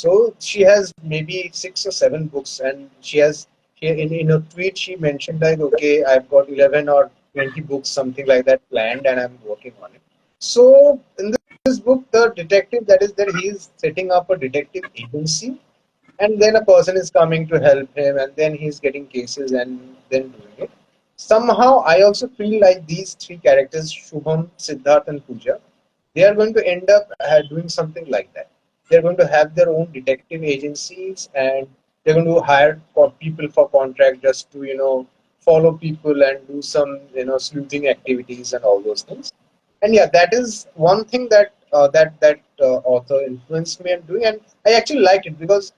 So she has maybe 6 or 7 books, and she has in a tweet she mentioned like, okay, I've got 11 or 20 books, something like that planned, and I'm working on it. So in this book, the detective that is there, he is setting up a detective agency, and then a person is coming to help him, and then he's getting cases and then doing it. Somehow I also feel like these three characters, Shubham, Siddharth, and Pooja, they are going to end up doing something like that. They're going to have their own detective agencies, and they're going to hire for people for contract just to follow people and do some sleuthing activities and all those things. And yeah, that is one thing that author influenced me in doing, and I actually liked it because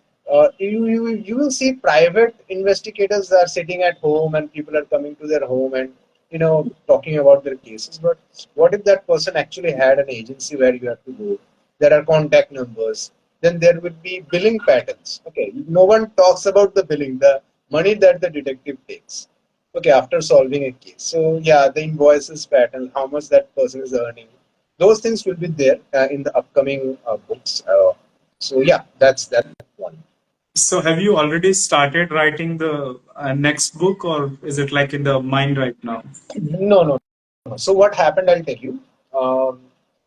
you will see private investigators are sitting at home and people are coming to their home and talking about their cases. But what if that person actually had an agency where you have to go? There are contact numbers. Then there would be billing patterns. Okay, no one talks about the billing, the money that the detective takes. Okay, after solving a case. So yeah, the invoices pattern, how much that person is earning, those things will be there in the upcoming books. So yeah, that's one. So have you already started writing the next book, or is it like in the mind right now? No, no, no. So what happened? I'll tell you.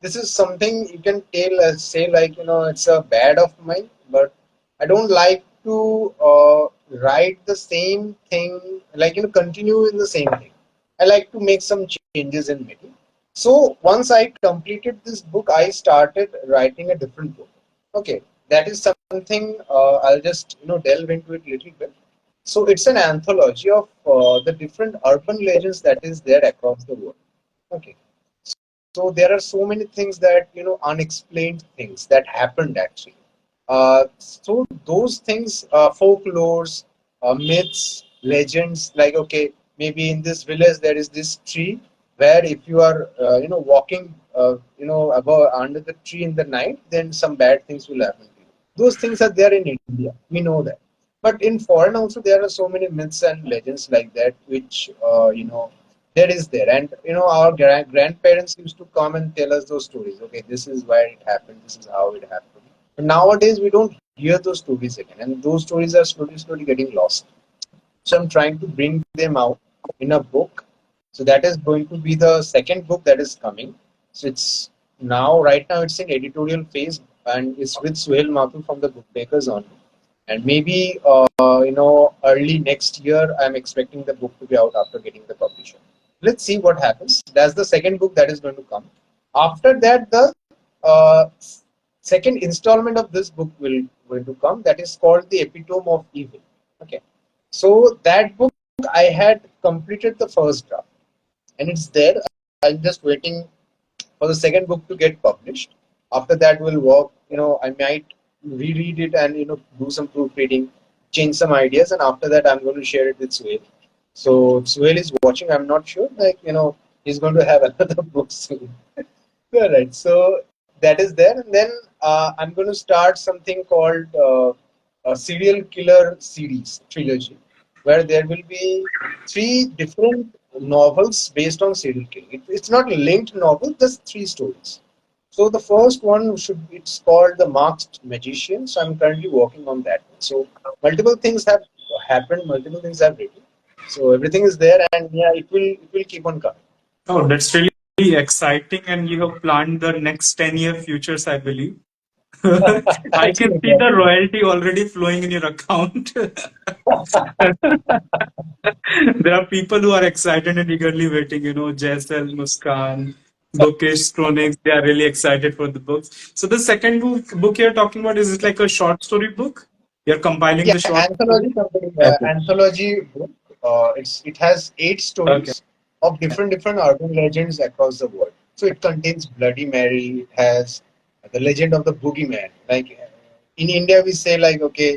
This is something you can tell say like it's a bad of mine, but I don't like to write the same thing like continue in the same thing. I like to make some changes in middle. So once I completed this book, I started writing a different book. Okay, that is something I'll just delve into it a little bit. So it's an anthology of the different urban legends that is there across the world. Okay. So there are so many things that unexplained things that happened actually. So those things, folklores, myths, legends, like okay, maybe in this village there is this tree where if you are walking above under the tree in the night, then some bad things will happen to you. Those things are there in India. We know that. But in foreign also there are so many myths and legends like that, which there is there, and our grandparents used to come and tell us those stories. Okay, this is why it happened. This is how it happened. But nowadays we don't hear those stories again, and those stories are slowly getting lost. So I'm trying to bring them out in a book. So that is going to be the second book that is coming. So it's right now it's in editorial phase, and it's with Suhail Mathur from the Bookmakers on. And maybe early next year I'm expecting the book to be out after getting the publisher. Let's see what happens. That's the second book that is going to come. After that, the uh, second installment of this book will going to come. That is called The Epitome of Evil. Okay. So that book I had completed the first draft, and it's there. I'm just waiting for the second book to get published. After that, we'll work. I might reread it and do some proofreading, change some ideas, and after that, I'm going to share it with Suhail. So if Suhail is watching, I'm not sure. Like he's going to have another book soon. All right. So that is there, and then I'm going to start something called a serial killer series trilogy, where there will be three different novels based on serial killing. It's not a linked novel, just three stories. So the first one it's called The Masked Magician. So I'm currently working on that. So multiple things have happened, multiple things have written. So everything is there, and yeah, it will keep on coming. Oh, that's really exciting, and you have planned the next 10-year futures, I believe. I can see the Absolutely. royalty already flowing in your account. There are people who are excited and eagerly waiting, Jaisal, Muskan, Bookish, Chronics, they are really excited for the books. So the second book you're talking about, is it like a short story book? You're compiling Yeah, the short anthology story. company, Okay. anthology book. It has 8 stories Okay. of different urban legends across the world. So it contains Bloody Mary. It has the legend of the boogeyman. Like in India, we say like, okay,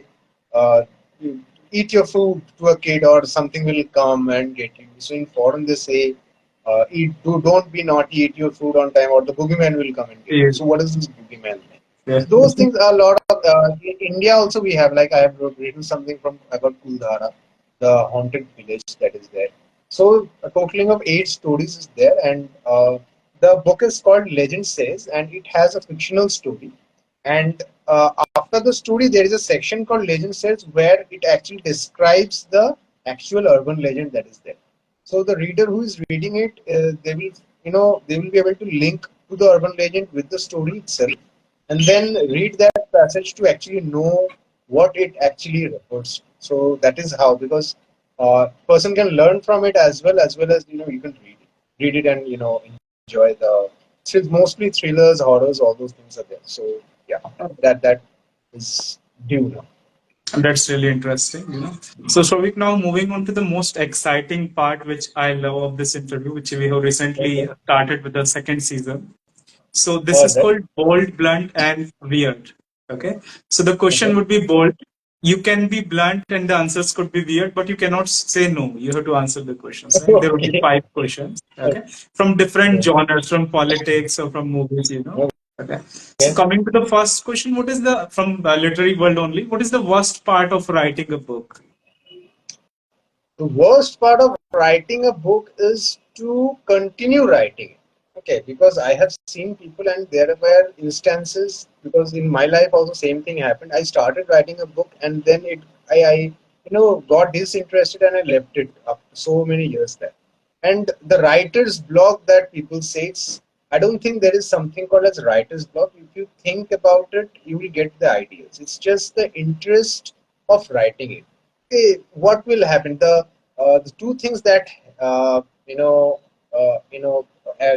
you eat your food to a kid or something will come and get you. So in foreign they say, don't be naughty, eat your food on time, or the boogeyman will come and get you. Yeah. So what is this boogeyman thing? Yeah. So those things are a lot of in India also we have, like I have written something from about Kuldhara, the haunted village that is there. So a totaling of 8 stories is there, and the book is called Legend Says, and it has a fictional story. And after the story, there is a section called Legend Says where it actually describes the actual urban legend that is there. So the reader who is reading it, they will be able to link to the urban legend with the story itself, and then read that passage to actually know what it actually refers to. So that is how, because person can learn from it as well as you can read it and enjoy the. So it's mostly thrillers, horrors, all those things are there. So yeah, that is due now. That's really interesting, So, Shovik, now moving on to the most exciting part, which I love of this interview, which we have recently Okay. started with the second season. So, this All is right. called bold, blunt, and weird. Okay. So, the question Okay. would be bold. You can be blunt and the answers could be weird, but you cannot say no. You have to answer the questions, right? There would be Okay. five questions, okay, from different Okay. genres, from politics or from movies. Okay. So Okay. coming to the first question, what is the from literary world only? What is the worst part of writing a book? The worst part of writing a book is to continue writing. Okay, because I have seen people and there were instances, because in my life also same thing happened. I started writing a book and then I got disinterested and I left it after so many years there. And the writer's block that people say, I don't think there is something called as writer's block. If you think about it, you will get the ideas. It's just the interest of writing it. Okay, what will happen? The two things that uh, you know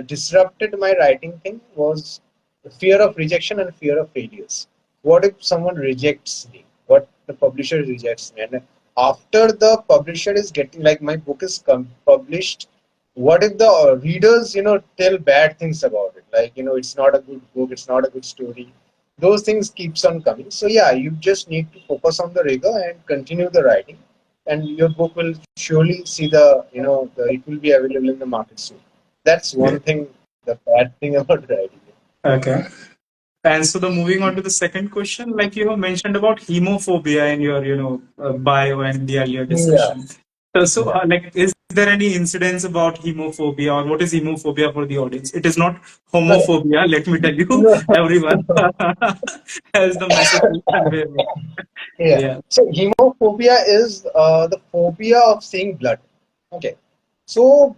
disrupted my writing thing was the fear of rejection and fear of failures. What if someone rejects me? What the publisher rejects me? And after the publisher is getting, like, my book is published, what if the readers tell bad things about it, like it's not a good book, it's not a good story. Those things keeps on coming. So yeah, you just need to focus on the rigor and continue the writing, and your book will surely see it will be available in the market soon. That's Yeah. one thing, the bad thing about writing. Okay. And so the moving on to the second question, like you have mentioned about hemophobia in your, bio and the earlier Yeah, discussion. So, yeah. like, is there any incidents about hemophobia, or what is hemophobia for the audience? It is not homophobia. Let me tell you, No. everyone, as the message will convey. Yeah. Yeah. So hemophobia is the phobia of seeing blood. Okay. So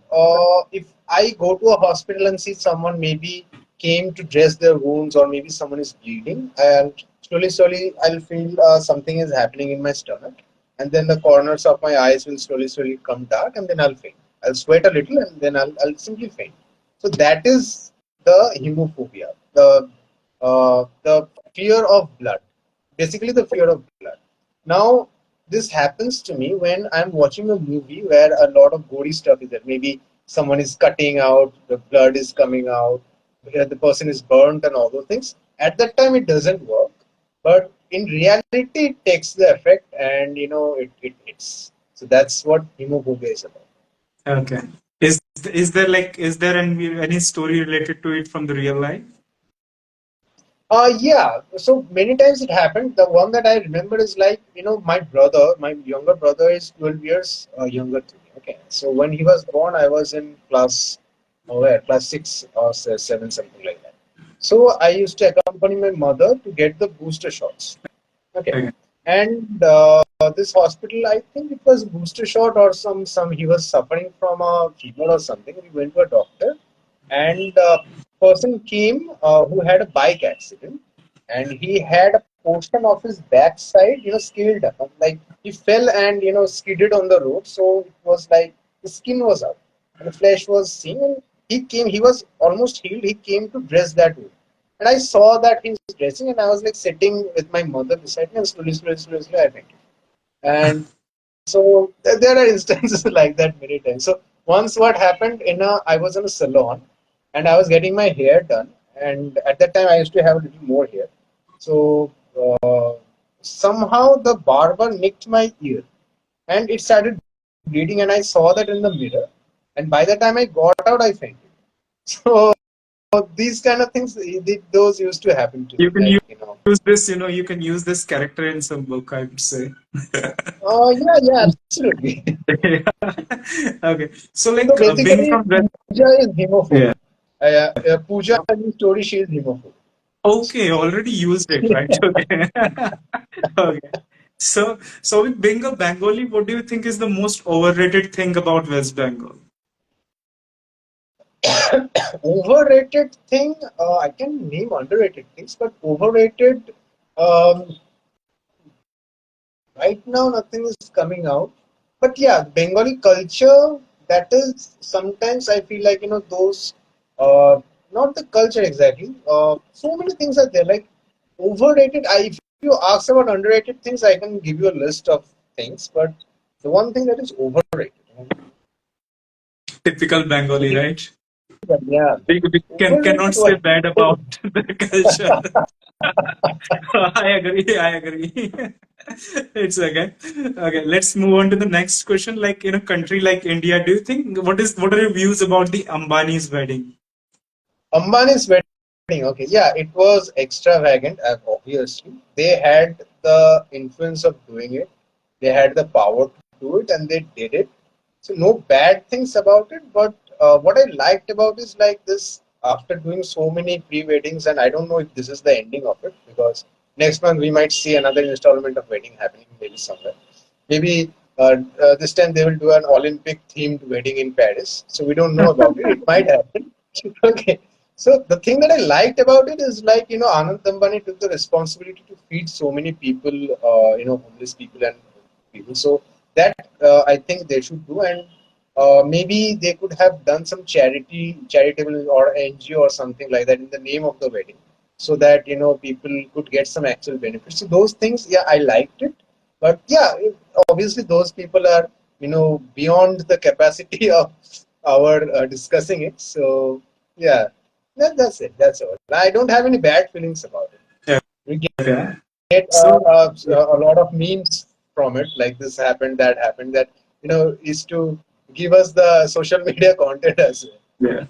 if I go to a hospital and see someone maybe came to dress their wounds, or maybe someone is bleeding, and slowly I'll feel something is happening in my stomach, and then the corners of my eyes will slowly come dark, and then I'll faint. I'll sweat a little, and then I'll simply faint. So that is the hemophobia, the fear of blood, basically the fear of blood. Now, this happens to me when I'm watching a movie where a lot of gory stuff is there. Maybe someone is cutting out, the blood is coming out, the person is burnt, and all those things. At that time, it doesn't work, but in reality, it takes the effect, and it hits. So that's what hemophobia is about. Okay. Is there any story related to it from the real life? Yeah. So many times it happened. The one that I remember is, like, my brother, my younger brother is 12 years younger to me. Okay. So when he was born, I was in class 6 or 7, something like that. So I used to accompany my mother to get the booster shots. Okay. Okay. And this hospital, I think it was booster shot or some he was suffering from a fever or something. We went to a doctor, and person came who had a bike accident, and he had a portion of his backside scaled up, like he fell and skidded on the road, so it was like the skin was out and the flesh was seen, and he was almost healed. He came to dress that wound. And I saw that he was dressing, and I was like sitting with my mother beside me, and slowly, I fainted. And so there are instances like that many times. So once what happened I was in a salon, and I was getting my hair done, and at that time I used to have a little more hair. So somehow the barber nicked my ear, and it started bleeding, and I saw that in the mirror. And by the time I got out, I fainted. So these kind of things, those used to happen to You me, can like use this, you can use this character in some book, I would say. Oh yeah, absolutely. Okay. So So like being basically, from West. Pooja is Yeah. homophobe. Pooja in the story, she is homophobe. Okay, already used it, right? Okay. Okay. So with being a Bengali, what do you think is the most overrated thing about West Bengal? Overrated thing, I can name underrated things, but overrated, um, right now nothing is coming out. But yeah, Bengali culture, that is sometimes I feel like, those, not the culture exactly. So many things are there. Like overrated, if you ask about underrated things, I can give you a list of things. But the one thing that is overrated, Typical Bengali, right? yeah, We cannot overrated say what? bad about the culture. I agree. I agree. It's okay. Okay, let's move on to the next question. Like in a country like India, do you think what are your views about the Ambani's wedding? Ambani's wedding, okay, yeah, it was extravagant, obviously. They had the influence of doing it, they had the power to do it, and they did it. So, no bad things about it, but what I liked about is like this after doing so many pre weddings, and I don't know if this is the ending of it because next month we might see another installment of wedding happening maybe somewhere. Maybe this time they will do an Olympic themed wedding in Paris. So, we don't know about it. It might happen. Okay. So the thing that I liked about it is like, Anand Ambani took the responsibility to feed so many people, homeless people and people. So that I think they should do. And maybe they could have done some charitable or NGO or something like that in the name of the wedding so that, people could get some actual benefits. So those things, yeah, I liked it. But yeah, obviously those people are, beyond the capacity of our discussing it. So yeah, that's it. That's all. I don't have any bad feelings about it. Yeah. We Okay. get So a lot of memes from it, like this happened, that happened, that is to give us the social media content as well. yeah.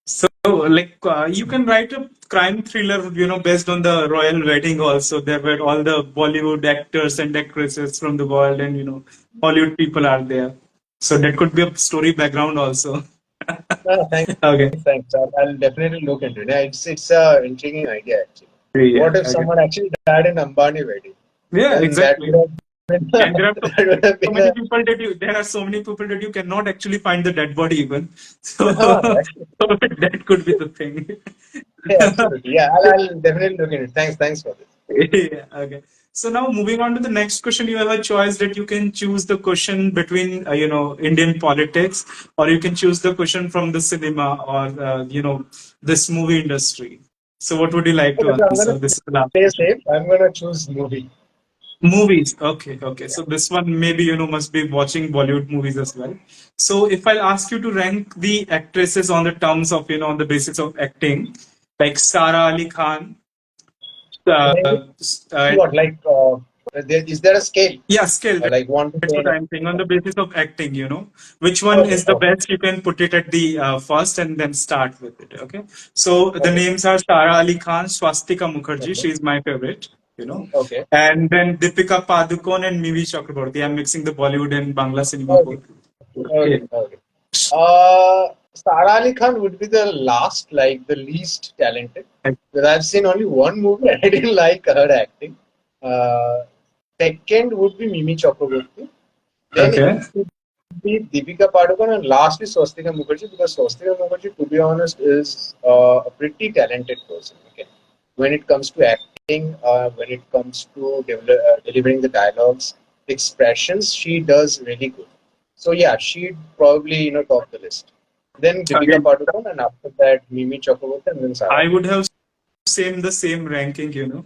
So like you can write a crime thriller, based on the royal wedding. Also, there were all the Bollywood actors and actresses from the world, and Hollywood people are there. So that could be a story background also. Thanks, Okay. thanks. I'll definitely look into it. Yeah, it's a intriguing idea actually. Yeah. What if Okay. someone actually died in Ambani wedding? Yeah. Then that Exactly. would have been And there are that would have so been many a people that there are so many people that you cannot actually find the dead body even. So, actually, so that could be the thing. yeah, absolutely. Yeah, I'll definitely look into it. Thanks for this. Yeah, okay. So now moving on to the next question, you have a choice that you can choose the question between Indian politics, or you can choose the question from the cinema or this movie industry. So what would you like Okay, to so I'm gonna answer? This is the last play question. safe. I'm gonna choose movie. Movies. Okay, okay. So this one maybe must be watching Bollywood movies as well. So if I'll ask you to rank the actresses on the terms of on the basis of acting, like Sara Ali Khan, Ranking uh, what? Like, is there a scale? yeah, scale. Like one to That's what ten? I'm saying. On the basis of acting, which one Okay, is the okay, best? You can put it at the first and then start with it. Okay. So the okay, names are Sara Ali Khan, Swastika Mukherjee. okay, She is my favorite. okay, And then Deepika Padukone and Mimi Chakraborty. I'm mixing the Bollywood and Bangla cinema okay, both. okay, Yeah. okay. Sara Ali Khan would be the last, like the least talented. Because I've seen only one movie and I didn't like her acting. Uh, Second would be Mimi Chakraborty. Then it Okay. would be Deepika Padukone, and lastly Swastika Mukherjee, because Swastika Mukherjee, to be honest, is a pretty talented person. Okay, when it comes to acting, when it comes to delivering the dialogues, expressions, she does really good. So yeah, she'd probably top the list. Then Deepika Again, Padukone, and after that Mimi Chakraborty, and then Sara I Ali would Khan. have the same ranking,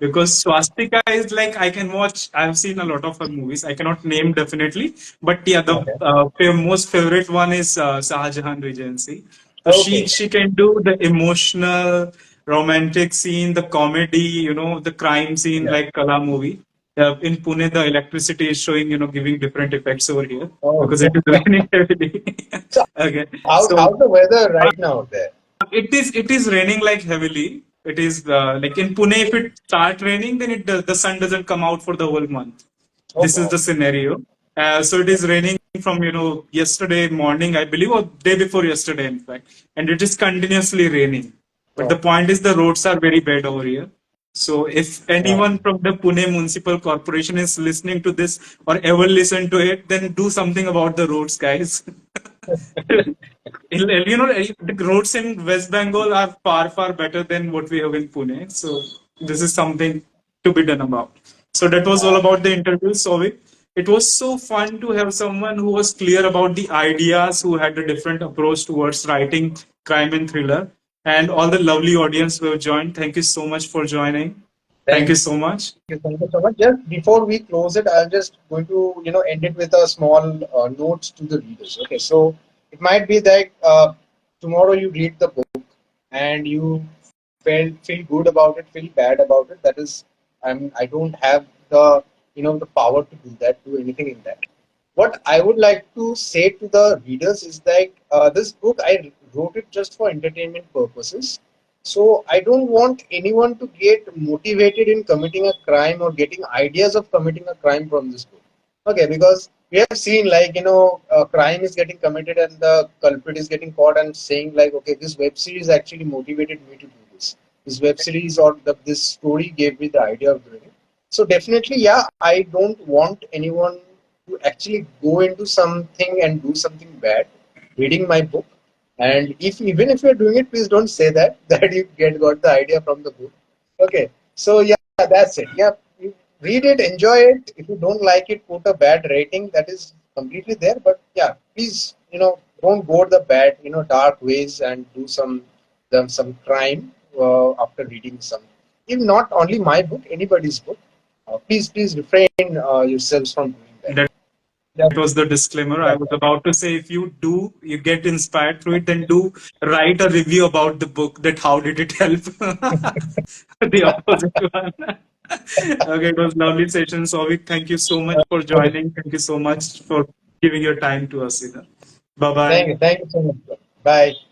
because Swastika is like, I can watch. I've seen a lot of her movies. I cannot name definitely, but yeah, the Okay. most favorite one is Shahjahan Regency. So Okay. she can do the emotional, romantic scene, the comedy, the crime scene Yeah. like Kala movie. In Pune, the electricity is showing, giving different effects over here Oh, because it is raining heavily. so Okay, so how's the weather right now there? it is raining like heavily. It is like in Pune, if it start raining, then the sun doesn't come out for the whole month. Oh This is God. the scenario. So it is raining from yesterday morning, I believe, or day before yesterday, in fact, and it is continuously raining. But the Oh. point is, the roads are very bad over here. So if anyone from the Pune Municipal Corporation is listening to this or ever listen to it, then do something about the roads, guys. The roads in West Bengal are far, far better than what we have in Pune. So this is something to be done about. So that was all about the interview, Souvik. It was so fun to have someone who was clear about the ideas, who had a different approach towards writing crime and thriller, and all the lovely audience who have joined. Thank you so much for joining. Thank Thank you so much. thank you so much. Just before we close it, I'm just going to end it with a small notes to the readers. Okay, so it might be that tomorrow you read the book and you feel good about it, feel bad about it. That is, I don't have the the power to do that, do anything in that. What I would like to say to the readers is that this book I wrote it just for entertainment purposes. So I don't want anyone to get motivated in committing a crime or getting ideas of committing a crime from this book. Okay, because we have seen like a crime is getting committed and the culprit is getting caught and saying like, okay, this web series actually motivated me to do this. This web series or this story gave me the idea of doing it. So definitely, yeah, I don't want anyone to actually go into something and do something bad reading my book. And if even if you're doing it, please don't say that that you got the idea from the book. Okay, so yeah, that's it. Yeah, you read it, enjoy it. If you don't like it, put a bad rating. That is completely there. But yeah, please don't go the bad dark ways and do some crime after reading some. If not only my book, anybody's book, please refrain yourselves from doing that. That Yeah, was the disclaimer. I yeah. was about to say, if you get inspired through it, then do write a review about the book, that how did it help? The opposite one. Okay, it was lovely session, Souvik. Thank you so much for joining. Thank you so much for giving your time to us. Bye bye. Thank you so much. Bye.